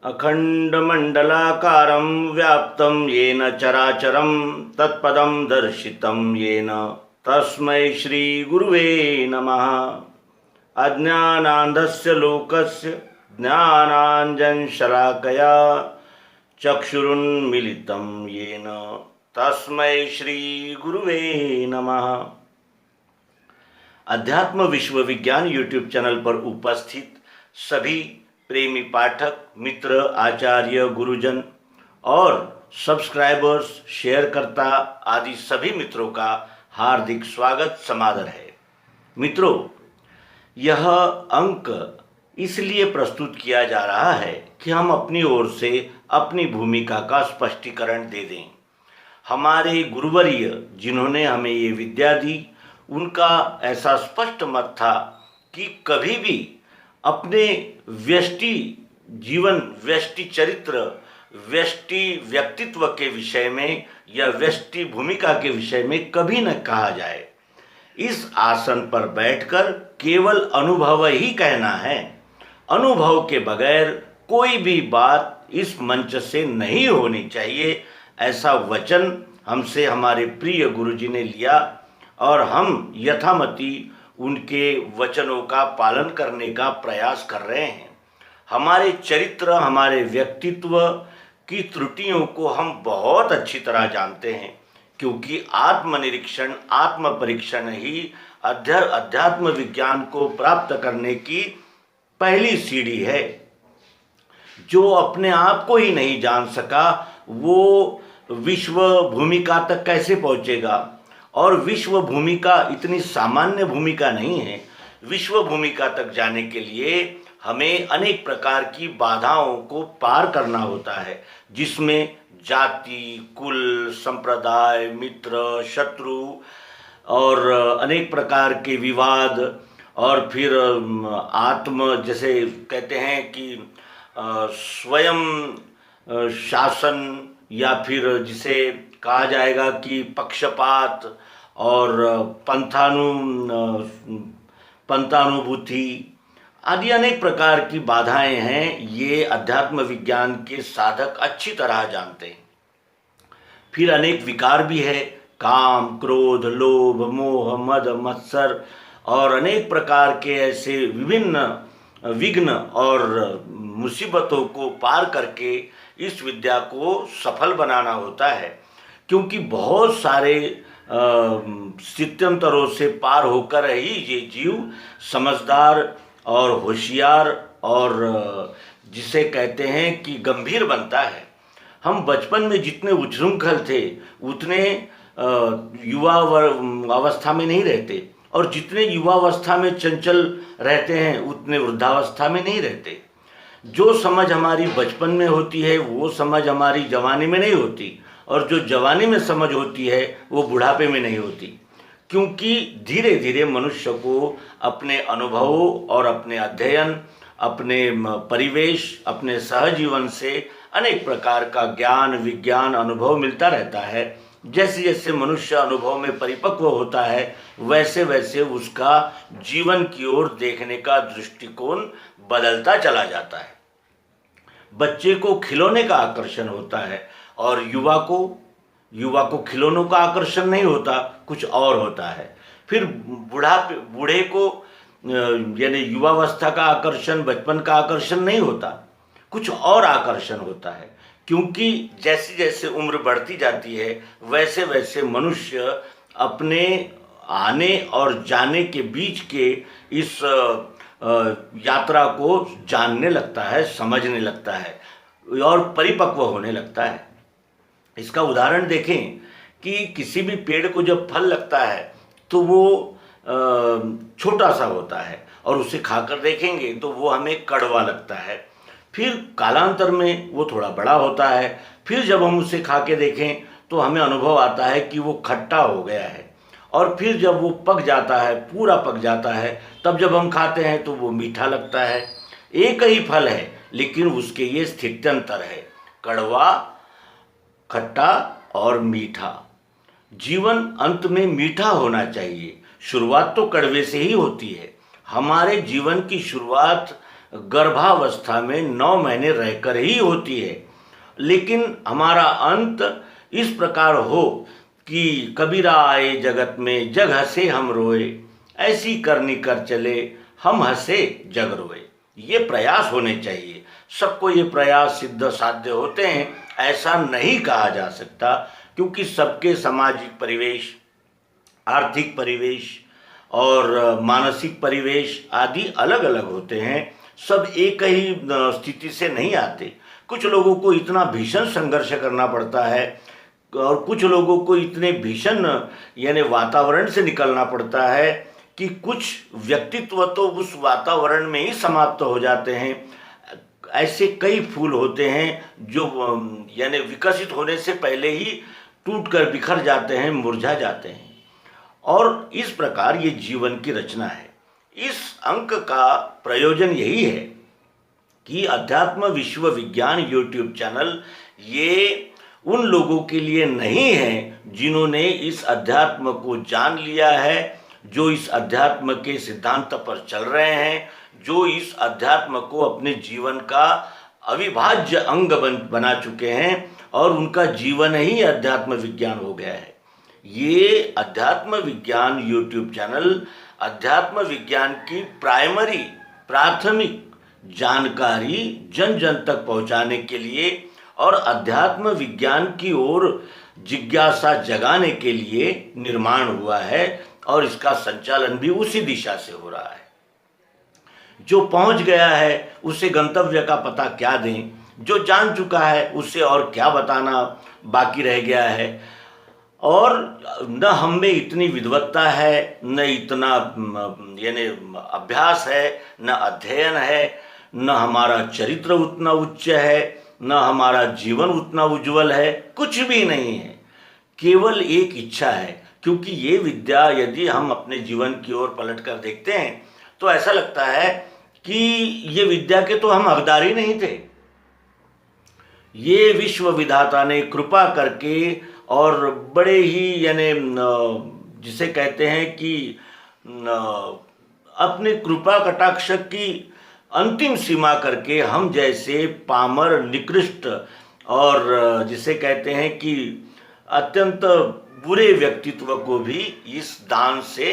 अखंडमंडलाकारं व्याप्तं येन चराचरं तत्पदं दर्शितं येन तस्मै श्री गुरुवे नमः। अज्ञानान्धस्य लोकस्य ज्ञानाञ्जनशलाकया चक्षुरुन्मीलितं येन तस्मै श्री गुरुवे नमः। अध्यात्म विश्व विज्ञान यूट्यूब चैनल पर उपस्थित सभी प्रेमी पाठक मित्र आचार्य गुरुजन और सब्सक्राइबर्स शेयरकर्ता आदि सभी मित्रों का हार्दिक स्वागत समादर है। मित्रों, यह अंक इसलिए प्रस्तुत किया जा रहा है कि हम अपनी ओर से अपनी भूमिका का स्पष्टीकरण दे दें। हमारे गुरुवर्य जिन्होंने हमें ये विद्या दी, उनका ऐसा स्पष्ट मत था कि कभी भी अपने व्यष्टि जीवन, व्यष्टि चरित्र, व्यष्टि व्यक्तित्व के विषय में या व्यष्टि भूमिका के विषय में कभी न कहा जाए। इस आसन पर बैठकर केवल अनुभव ही कहना है। अनुभव के बगैर कोई भी बात इस मंच से नहीं होनी चाहिए, ऐसा वचन हमसे हमारे प्रिय गुरुजी ने लिया और हम यथामति उनके वचनों का पालन करने का प्रयास कर रहे हैं। हमारे चरित्र, हमारे व्यक्तित्व की त्रुटियों को हम बहुत अच्छी तरह जानते हैं, क्योंकि आत्मनिरीक्षण, आत्म परीक्षण ही अध्यात्म विज्ञान को प्राप्त करने की पहली सीढ़ी है। जो अपने आप को ही नहीं जान सका, वो विश्व भूमिका तक कैसे पहुंचेगा? और विश्व भूमिका इतनी सामान्य भूमिका नहीं है। विश्व भूमिका तक जाने के लिए हमें अनेक प्रकार की बाधाओं को पार करना होता है, जिसमें जाति, कुल, संप्रदाय, मित्र, शत्रु और अनेक प्रकार के विवाद, और फिर आत्म, जैसे कहते हैं कि स्वयं शासन, या फिर जिसे कहा जाएगा कि पक्षपात और पंथानुभूति आदि अनेक प्रकार की बाधाएं हैं। ये अध्यात्म विज्ञान के साधक अच्छी तरह जानते हैं। फिर अनेक विकार भी है, काम, क्रोध, लोभ, मोह, मद, मत्सर और अनेक प्रकार के ऐसे विभिन्न विघ्न और मुसीबतों को पार करके इस विद्या को सफल बनाना होता है, क्योंकि बहुत सारे स्थित्यंतरों से पार होकर ही ये जीव समझदार और होशियार और जिसे कहते हैं कि गंभीर बनता है। हम बचपन में जितने उछृंखल थे उतने युवा अवस्था में नहीं रहते, और जितने युवावस्था में चंचल रहते हैं उतने वृद्धावस्था में नहीं रहते। जो समझ हमारी बचपन में होती है वो समझ हमारी जवानी में नहीं होती, और जो जवानी में समझ होती है वो बुढ़ापे में नहीं होती, क्योंकि धीरे धीरे मनुष्य को अपने अनुभवों और अपने अध्ययन, अपने परिवेश, अपने सहजीवन से अनेक प्रकार का ज्ञान, विज्ञान, अनुभव मिलता रहता है। जैसे जैसे मनुष्य अनुभव में परिपक्व होता है, वैसे वैसे उसका जीवन की ओर देखने का दृष्टिकोण बदलता चला जाता है। बच्चे को खिलौने का आकर्षण होता है, और युवा को खिलौनों का आकर्षण नहीं होता, कुछ और होता है। फिर बूढ़े को यानी युवावस्था का आकर्षण, बचपन का आकर्षण नहीं होता, कुछ और आकर्षण होता है। क्योंकि जैसे जैसे उम्र बढ़ती जाती है वैसे वैसे मनुष्य अपने आने और जाने के बीच के इस यात्रा को जानने लगता है, समझने लगता है और परिपक्व होने लगता है। इसका उदाहरण देखें कि किसी भी पेड़ को जब फल लगता है तो वो छोटा सा होता है, और उसे खाकर देखेंगे तो वो हमें कड़वा लगता है। फिर कालांतर में वो थोड़ा बड़ा होता है, फिर जब हम उसे खा के देखें तो हमें अनुभव आता है कि वो खट्टा हो गया है, और फिर जब वो पक जाता है, पूरा पक जाता है, तब जब हम खाते हैं तो वो मीठा लगता है। एक ही फल है लेकिन उसके ये स्थित्यंतर है, कड़वा, खट्टा और मीठा। जीवन अंत में मीठा होना चाहिए। शुरुआत तो कड़वे से ही होती है। हमारे जीवन की शुरुआत गर्भावस्था में 9 महीने रहकर ही होती है। लेकिन हमारा अंत इस प्रकार हो कि कबीरा आए जगत में जग हंसे हम रोए, ऐसी करनी कर चले हम हंसे जग रोए। ये प्रयास होने चाहिए। सबको ये प्रयास सिद्ध साध्य होते हैं ऐसा नहीं कहा जा सकता, क्योंकि सबके सामाजिक परिवेश, आर्थिक परिवेश और मानसिक परिवेश आदि अलग अलग होते हैं। सब एक ही स्थिति से नहीं आते। कुछ लोगों को इतना भीषण संघर्ष करना पड़ता है और कुछ लोगों को इतने भीषण यानी वातावरण से निकलना पड़ता है कि कुछ व्यक्तित्व तो उस वातावरण में ही समाप्त हो जाते हैं। ऐसे कई फूल होते हैं जो यानी विकसित होने से पहले ही टूट कर बिखर जाते हैं, मुरझा जाते हैं। और इस प्रकार ये जीवन की रचना है। इस अंक का प्रयोजन यही है कि अध्यात्म विश्व विज्ञान यूट्यूब चैनल ये उन लोगों के लिए नहीं है जिन्होंने इस अध्यात्म को जान लिया है, जो इस अध्यात्म के सिद्धांत पर चल रहे हैं, जो इस अध्यात्म को अपने जीवन का अविभाज्य अंग बना चुके हैं और उनका जीवन ही अध्यात्म विज्ञान हो गया है। ये अध्यात्म विज्ञान यूट्यूब चैनल अध्यात्म विज्ञान की प्राथमिक जानकारी जन जन तक पहुंचाने के लिए और अध्यात्म विज्ञान की ओर जिज्ञासा जगाने के लिए निर्माण हुआ है और इसका संचालन भी उसी दिशा से हो रहा है। जो पहुंच गया है उसे गंतव्य का पता क्या दें, जो जान चुका है उसे और क्या बताना बाकी रह गया है। और न हम में इतनी विद्वत्ता है, न इतना यानी अभ्यास है, न अध्ययन है, न हमारा चरित्र उतना उच्च है, न हमारा जीवन उतना उज्जवल है, कुछ भी नहीं है। केवल एक इच्छा है। क्योंकि ये विद्या यदि हम अपने जीवन की ओर पलट कर देखते हैं तो ऐसा लगता है कि ये विद्या के तो हम हकदार ही नहीं थे। ये विश्व विधाता ने कृपा करके और बड़े ही यानी जिसे कहते हैं कि अपने कृपा कटाक्ष की अंतिम सीमा करके हम जैसे पामर, निकृष्ट और जिसे कहते हैं कि अत्यंत बुरे व्यक्तित्व को भी इस दान से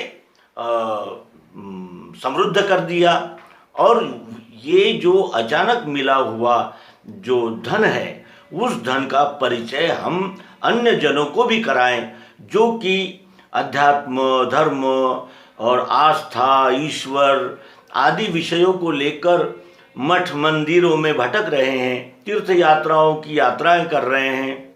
समृद्ध कर दिया। और ये जो अचानक मिला हुआ जो धन है, उस धन का परिचय हम अन्य जनों को भी कराएं, जो कि अध्यात्म, धर्म और आस्था, ईश्वर आदि विषयों को लेकर मठ मंदिरों में भटक रहे हैं, तीर्थ यात्राओं की यात्राएं कर रहे हैं,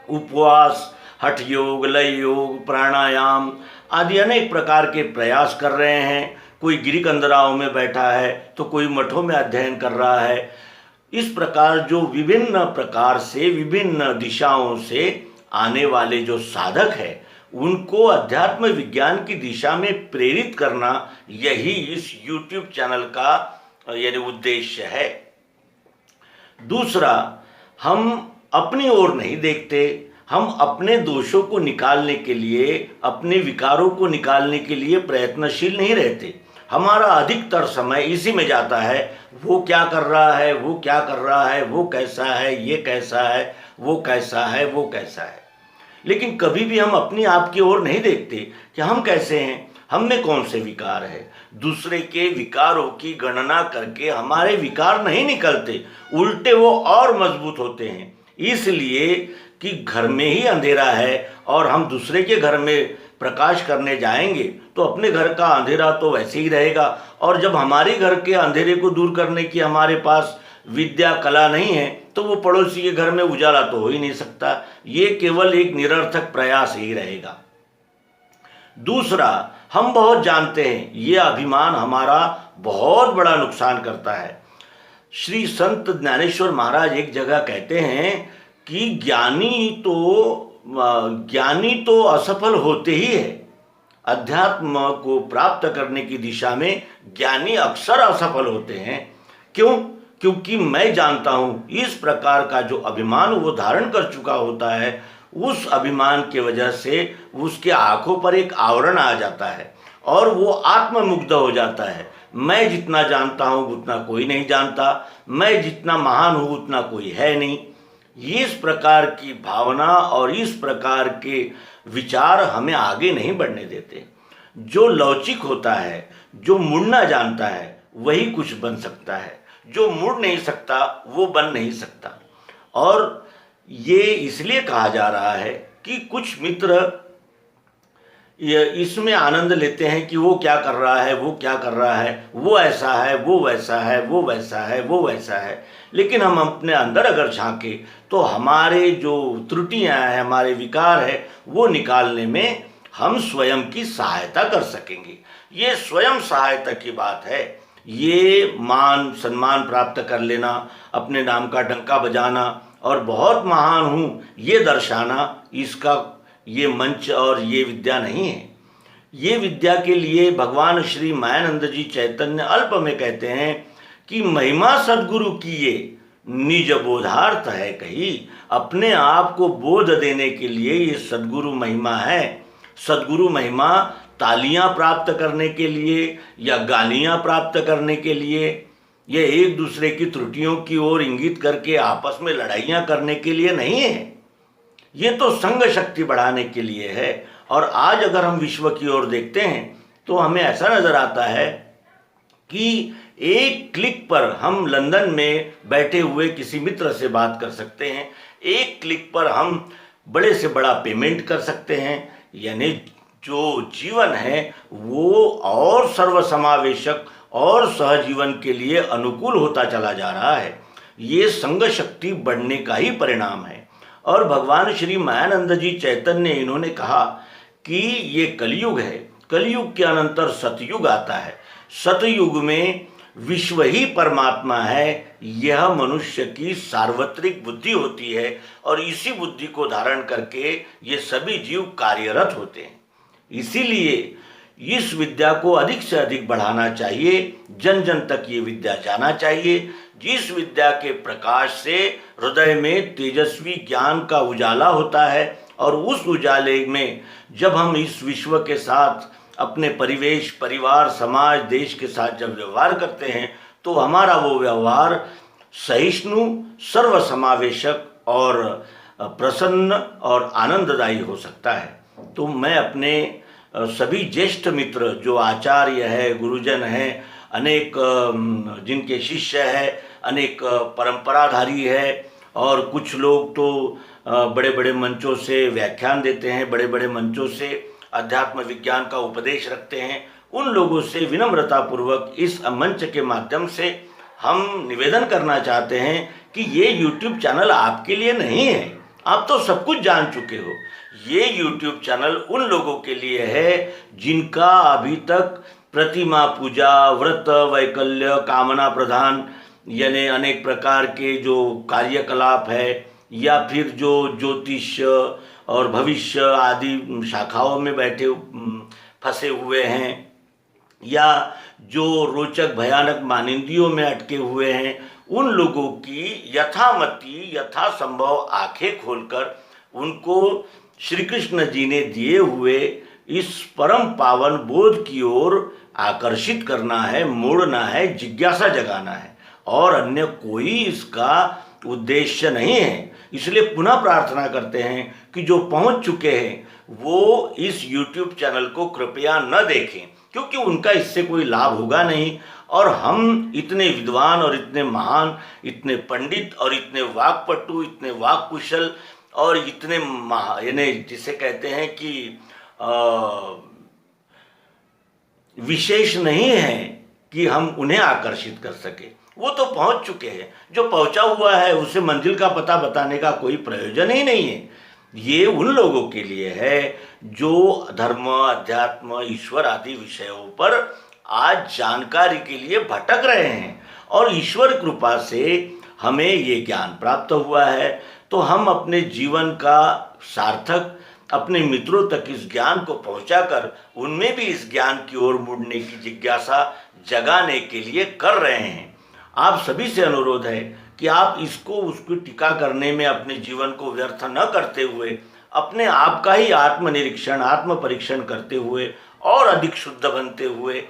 उपवास, हठ योग, लय योग, प्राणायाम आदि अनेक प्रकार के प्रयास कर रहे हैं। कोई गिरिकंदराओं में बैठा है तो कोई मठों में अध्ययन कर रहा है। इस प्रकार जो विभिन्न प्रकार से विभिन्न दिशाओं से आने वाले जो साधक है, उनको अध्यात्म विज्ञान की दिशा में प्रेरित करना, यही इस YouTube चैनल का यानी उद्देश्य है। दूसरा, हम अपनी ओर नहीं देखते, हम अपने दोषों को निकालने के लिए, अपने विकारों को निकालने के लिए प्रयत्नशील नहीं रहते। हमारा अधिकतर समय इसी में जाता है, वो क्या कर रहा है, वो क्या कर रहा है, वो कैसा है, ये कैसा है, वो कैसा है, वो कैसा है। लेकिन कभी भी हम अपनी आप की ओर नहीं देखते कि हम कैसे हैं, हम में कौन से विकार है। दूसरे के विकारों की गणना करके हमारे विकार नहीं निकलते, उल्टे वो और मजबूत होते हैं। इसलिए कि घर में ही अंधेरा है और हम दूसरे के घर में प्रकाश करने जाएंगे तो अपने घर का अंधेरा तो वैसे ही रहेगा। और जब हमारे घर के अंधेरे को दूर करने की हमारे पास विद्या कला नहीं है तो वो पड़ोसी के घर में उजाला तो हो ही नहीं सकता। ये केवल एक निरर्थक प्रयास ही रहेगा। दूसरा, हम बहुत जानते हैं, ये अभिमान हमारा बहुत बड़ा नुकसान करता है। श्री संत ज्ञानेश्वर महाराज एक जगह कहते हैं कि ज्ञानी तो असफल होते ही है। अध्यात्म को प्राप्त करने की दिशा में ज्ञानी अक्सर असफल होते हैं। क्यों? क्योंकि मैं जानता हूँ, इस प्रकार का जो अभिमान वो धारण कर चुका होता है, उस अभिमान के वजह से उसके आंखों पर एक आवरण आ जाता है और वो आत्ममुग्ध हो जाता है। मैं जितना जानता हूँ उतना कोई नहीं जानता, मैं जितना महान हूँ उतना कोई है नहीं। इस प्रकार की भावना और इस प्रकार के विचार हमें आगे नहीं बढ़ने देते। जो लौचिक होता है, जो मुड़ना जानता है, वही कुछ बन सकता है। जो मुड़ नहीं सकता वो बन नहीं सकता। और ये इसलिए कहा जा रहा है कि कुछ मित्र ये इसमें आनंद लेते हैं कि वो क्या कर रहा है, वो क्या कर रहा है, वो ऐसा है, वो वैसा है, वो वैसा है, वो वैसा है। लेकिन हम अपने अंदर अगर झांके तो हमारे जो त्रुटियां हैं, हमारे विकार है, वो निकालने में हम स्वयं की सहायता कर सकेंगे। ये स्वयं सहायता की बात है। ये मान सम्मान प्राप्त कर लेना, अपने नाम का डंका बजाना और बहुत महान हूँ ये दर्शाना, इसका ये मंच और ये विद्या नहीं है। ये विद्या के लिए भगवान श्री मायानंद जी चैतन्य अल्प में कहते हैं कि महिमा सद्गुरु की ये निज बोधार्थ है कही। अपने आप को बोध देने के लिए ये सद्गुरु महिमा है। सद्गुरु महिमा तालियां प्राप्त करने के लिए या गालियां प्राप्त करने के लिए, ये एक दूसरे की त्रुटियों की ओर इंगित करके आपस में लड़ाइयां करने के लिए नहीं है। ये तो संघ शक्ति बढ़ाने के लिए है। और आज अगर हम विश्व की ओर देखते हैं तो हमें ऐसा नजर आता है कि एक क्लिक पर हम लंदन में बैठे हुए किसी मित्र से बात कर सकते हैं। एक क्लिक पर हम बड़े से बड़ा पेमेंट कर सकते हैं। यानी जो जीवन है वो और सर्वसमावेशक और सहजीवन के लिए अनुकूल होता चला जा रहा है। ये संघ शक्ति बढ़ने का ही परिणाम है। और भगवान श्री मायानंद जी चैतन्य इन्होंने कहा कि ये कलयुग है, कलयुग के अनंतर सतयुग आता है। सतयुग में विश्व ही परमात्मा है, यह मनुष्य की सार्वत्रिक बुद्धि होती है और इसी बुद्धि को धारण करके ये सभी जीव कार्यरत होते हैं। इसीलिए इस विद्या को अधिक से अधिक बढ़ाना चाहिए, जन जन तक ये विद्या जाना चाहिए। जिस विद्या के प्रकाश से हृदय में तेजस्वी ज्ञान का उजाला होता है और उस उजाले में जब हम इस विश्व के साथ अपने परिवेश, परिवार, समाज, देश के साथ जब व्यवहार करते हैं तो हमारा वो व्यवहार सहिष्णु, सर्वसमावेशक और प्रसन्न और आनंददायी हो सकता है। तो मैं अपने सभी ज्येष्ठ मित्र जो आचार्य है, गुरुजन हैं, अनेक जिनके शिष्य हैं, अनेक परंपराधारी है और कुछ लोग तो बड़े बड़े मंचों से व्याख्यान देते हैं, बड़े बड़े मंचों से अध्यात्म विज्ञान का उपदेश रखते हैं, उन लोगों से विनम्रतापूर्वक इस मंच के माध्यम से हम निवेदन करना चाहते हैं कि ये YouTube चैनल आपके लिए नहीं है। आप तो सब कुछ जान चुके हो। ये YouTube चैनल उन लोगों के लिए है जिनका अभी तक प्रतिमा पूजा, व्रत, वैकल्य, कामना प्रधान यानी अनेक प्रकार के जो कार्यकलाप है या फिर जो ज्योतिष और भविष्य आदि शाखाओं में बैठे फंसे हुए हैं या जो रोचक भयानक मानिंदियों में अटके हुए हैं, उन लोगों की यथामति यथासंभव आंखें खोलकर उनको श्री कृष्ण जी ने दिए हुए इस परम पावन बोध की ओर आकर्षित करना है, मोड़ना है, जिज्ञासा जगाना है और अन्य कोई इसका उद्देश्य नहीं है। इसलिए पुनः प्रार्थना करते हैं कि जो पहुंच चुके हैं वो इस YouTube चैनल को कृपया न देखें, क्योंकि उनका इससे कोई लाभ होगा नहीं। और हम इतने विद्वान और इतने महान, इतने पंडित और इतने वाक्पटु, इतने वाक्कुशल और इतने यानी जिसे कहते हैं कि विशेष नहीं है कि हम उन्हें आकर्षित कर सके। वो तो पहुंच चुके हैं। जो पहुंचा हुआ है उसे मंजिल का पता बताने का कोई प्रयोजन ही नहीं है। ये उन लोगों के लिए है जो धर्म, अध्यात्म, ईश्वर आदि विषयों पर आज जानकारी के लिए भटक रहे हैं और ईश्वर कृपा से हमें ये ज्ञान प्राप्त हुआ है। तो हम अपने जीवन का सार्थक अपने मित्रों तक इस ज्ञान को पहुंचाकर उनमें भी इस ज्ञान की ओर मुड़ने की जिज्ञासा जगाने के लिए कर रहे हैं। आप सभी से अनुरोध है कि आप इसको उसकी टीका करने में अपने जीवन को व्यर्थ न करते हुए अपने आप का ही आत्मनिरीक्षण, आत्म परीक्षण करते हुए और अधिक शुद्ध बनते हुए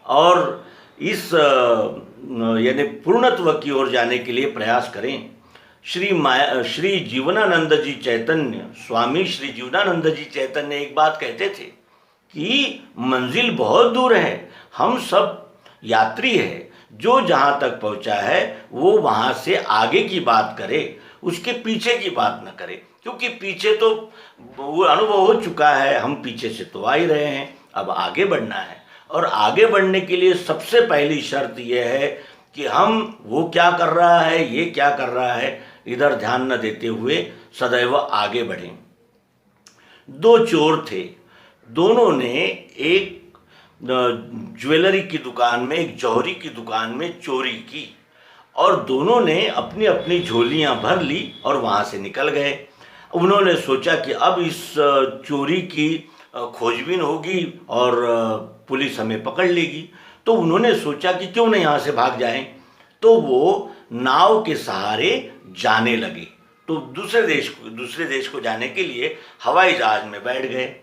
और इस यानी पूर्णत्व की ओर जाने के लिए प्रयास करें। श्री जीवनानंद जी चैतन्य, स्वामी श्री जीवनानंद जी चैतन्य एक बात कहते थे कि मंजिल बहुत दूर है, हम सब यात्री है, जो जहाँ तक पहुँचा है वो वहाँ से आगे की बात करे, उसके पीछे की बात न करे, क्योंकि पीछे तो वो अनुभव हो चुका है, हम पीछे से तो आ ही रहे हैं, अब आगे बढ़ना है। और आगे बढ़ने के लिए सबसे पहली शर्त यह है कि हम वो क्या कर रहा है, ये क्या कर रहा है, इधर ध्यान न देते हुए सदैव आगे बढ़ें। दो चोर थे, दोनों ने एक ज्वेलरी की दुकान में, एक जौहरी की दुकान में चोरी की और दोनों ने अपनी अपनी झोलियां भर ली और वहाँ से निकल गए। उन्होंने सोचा कि अब इस चोरी की खोजबीन होगी और पुलिस हमें पकड़ लेगी, तो उन्होंने सोचा कि क्यों न यहाँ से भाग जाएं। तो वो नाव के सहारे जाने लगे, तो दूसरे देश को जाने के लिए हवाई जहाज में बैठ गए।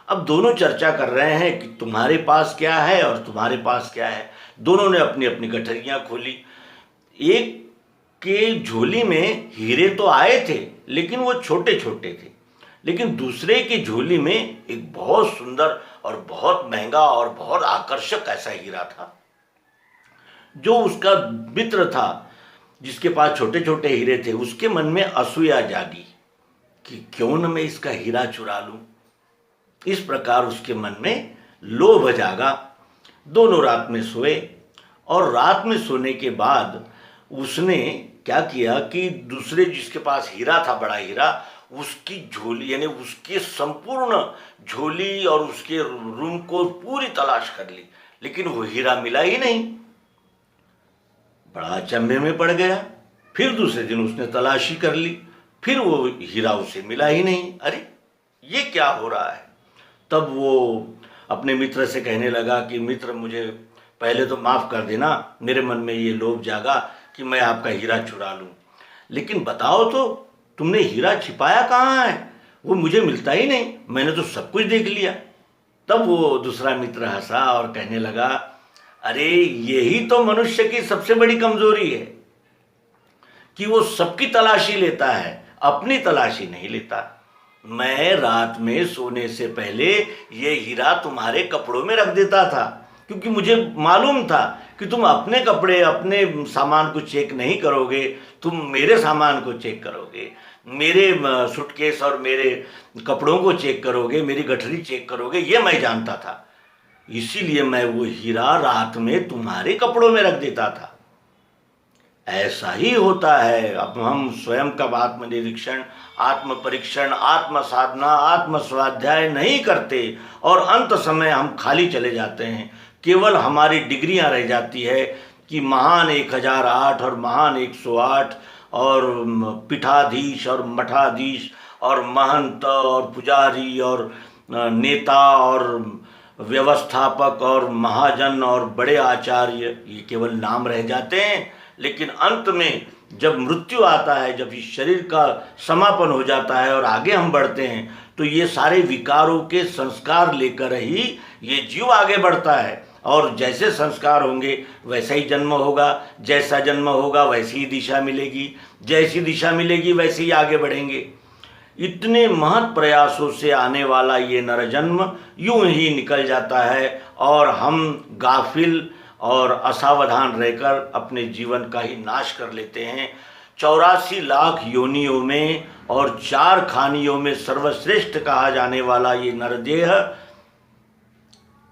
अब दोनों चर्चा कर रहे हैं कि तुम्हारे पास क्या है और तुम्हारे पास क्या है। दोनों ने अपनी अपनी गठरियाँ खोली। एक के झोली में हीरे तो आए थे लेकिन वो छोटे छोटे थे, लेकिन दूसरे की झोली में एक बहुत सुंदर और बहुत महंगा और बहुत आकर्षक ऐसा हीरा था। जो उसका मित्र था जिसके पास छोटे छोटे हीरे थे, उसके मन में असूया जागी कि क्यों न मैं इसका हीरा चुरा लूं। इस प्रकार उसके मन में लोभ जागा। दोनों रात में सोए और रात में सोने के बाद उसने क्या किया कि दूसरे जिसके पास हीरा था, बड़ा हीरा, उसकी झोली यानी उसकी संपूर्ण झोली और उसके रूम को पूरी तलाश कर ली, लेकिन वो हीरा मिला ही नहीं। बड़ा अचंभे में पड़ गया। फिर दूसरे दिन उसने तलाशी कर ली, फिर वो हीरा उसे मिला ही नहीं। अरे ये क्या हो रहा है। तब वो अपने मित्र से कहने लगा कि मित्र, मुझे पहले तो माफ़ कर देना, मेरे मन में ये लोभ जागा कि मैं आपका हीरा चुरा लूं, लेकिन बताओ तो तुमने हीरा छिपाया कहाँ है, वो मुझे मिलता ही नहीं, मैंने तो सब कुछ देख लिया। तब वो दूसरा मित्र हंसा और कहने लगा, अरे यही तो मनुष्य की सबसे बड़ी कमजोरी है कि वो सबकी तलाशी लेता है, अपनी तलाशी नहीं लेता। मैं रात में सोने से पहले ये हीरा तुम्हारे कपड़ों में रख देता था, क्योंकि मुझे मालूम था कि तुम अपने कपड़े, अपने सामान को चेक नहीं करोगे, तुम मेरे सामान को चेक करोगे, मेरे सूटकेस और मेरे कपड़ों को चेक करोगे, मेरी गठरी चेक करोगे, ये मैं जानता था। इसीलिए मैं वो हीरा रात में तुम्हारे कपड़ों में रख देता था। ऐसा ही होता है। अब हम स्वयं का आत्मनिरीक्षण, आत्म परीक्षण, आत्म साधना, आत्म स्वाध्याय नहीं करते और अंत समय हम खाली चले जाते हैं। केवल हमारी डिग्रियां रह जाती है कि महान 1008 और महान 108 और पीठाधीश और मठाधीश और महंत और पुजारी और नेता और व्यवस्थापक और महाजन और बड़े आचार्य, ये केवल नाम रह जाते हैं। लेकिन अंत में जब मृत्यु आता है, जब इस शरीर का समापन हो जाता है और आगे हम बढ़ते हैं, तो ये सारे विकारों के संस्कार लेकर ही ये जीव आगे बढ़ता है। और जैसे संस्कार होंगे वैसा ही जन्म होगा, जैसा जन्म होगा वैसी ही दिशा मिलेगी, जैसी दिशा मिलेगी वैसे ही आगे बढ़ेंगे। इतने महत् प्रयासों से आने वाला ये नरजन्म यूं ही निकल जाता है और हम गाफिल और असावधान रहकर अपने जीवन का ही नाश कर लेते हैं। 84 लाख योनियों में और 4 खानियों में सर्वश्रेष्ठ कहा जाने वाला ये नरदेह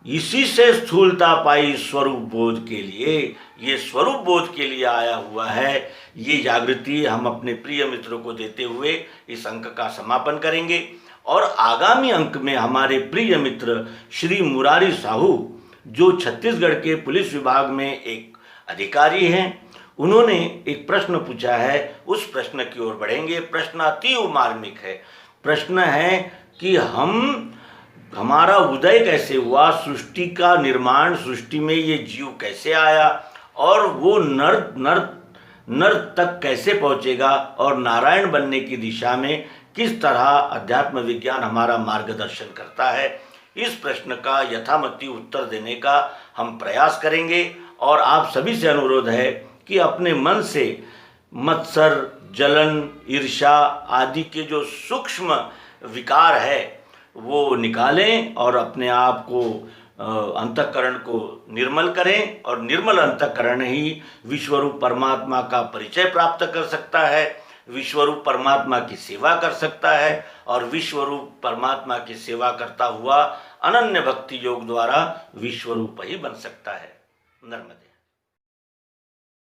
इसी से स्थूलता पाई स्वरूप बोध के लिए, ये स्वरूप बोध के लिए आया हुआ है। ये जागृति हम अपने प्रिय मित्रों को देते हुए इस अंक का समापन करेंगे और आगामी अंक में हमारे प्रिय मित्र श्री मुरारी साहू, जो छत्तीसगढ़ के पुलिस विभाग में एक अधिकारी हैं, उन्होंने एक प्रश्न पूछा है। उस प्रश्न की ओर बढ़ेंगे। प्रश्न अति मार्मिक है। प्रश्न है कि हमारा उदय कैसे हुआ, सृष्टि का निर्माण, सृष्टि में ये जीव कैसे आया और वो नर तक कैसे पहुँचेगा और नारायण बनने की दिशा में किस तरह अध्यात्म विज्ञान हमारा मार्गदर्शन करता है। इस प्रश्न का यथामति उत्तर देने का हम प्रयास करेंगे। और आप सभी से अनुरोध है कि अपने मन से मत्सर, जलन, ईर्ष्या आदि के जो सूक्ष्म विकार है वो निकालें और अपने आप को अंतःकरण को निर्मल करें। और निर्मल अंतःकरण ही विश्वरूप परमात्मा का परिचय प्राप्त कर सकता है, विश्वरूप परमात्मा की सेवा कर सकता है और विश्वरूप परमात्मा की सेवा करता हुआ अनन्य भक्ति योग द्वारा विश्वरूप ही बन सकता है। नर्मदे।